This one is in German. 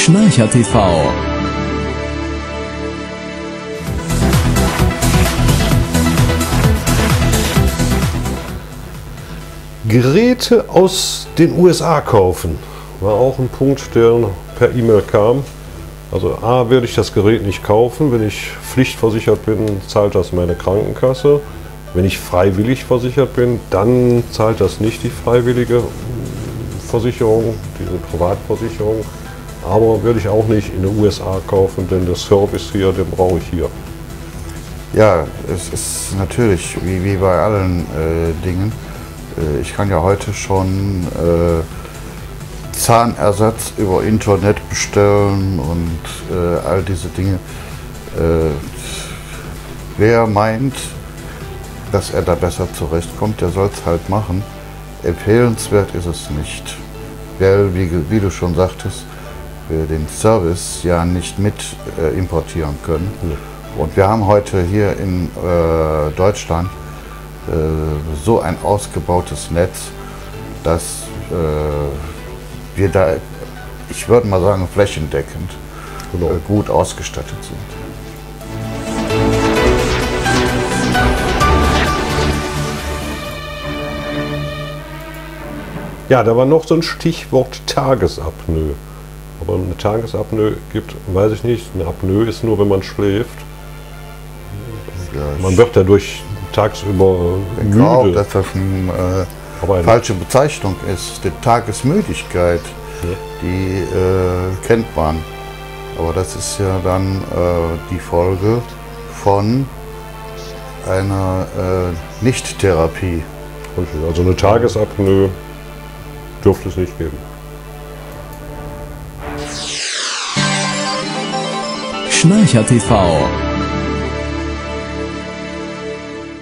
Schnarcher TV. Geräte aus den USA kaufen, war auch ein Punkt, der per E-Mail kam. Also A, werde ich das Gerät nicht kaufen, wenn ich pflichtversichert bin, zahlt das meine Krankenkasse. Wenn ich freiwillig versichert bin, dann zahlt das nicht die freiwillige Versicherung, diese Privatversicherung. Aber würde ich auch nicht in den USA kaufen, denn der Service hier, den brauche ich hier. Ja, es ist natürlich wie bei allen Dingen. Ich kann ja heute schon Zahnersatz über Internet bestellen und all diese Dinge. Wer meint, dass er da besser zurechtkommt, der soll es halt machen. Empfehlenswert ist es nicht, weil, wie du schon sagtest, wir den Service ja nicht mit importieren können. Ja. Und wir haben heute hier in Deutschland so ein ausgebautes Netz, dass wir da, ich würde mal sagen, flächendeckend gut ausgestattet sind. Ja, da war noch so ein Stichwort Tagesapnoe. Aber eine Tagesapnoe gibt, weiß ich nicht, eine Apnoe ist nur, wenn man schläft. Ja, man wird dadurch tagsüber müde. Auch, dass das eine falsche Bezeichnung ist. Die Tagesmüdigkeit, ja, die kennt man. Aber das ist ja dann die Folge von einer Nicht-Therapie. Also eine Tagesapnoe dürfte es nicht geben. Schnarcher TV.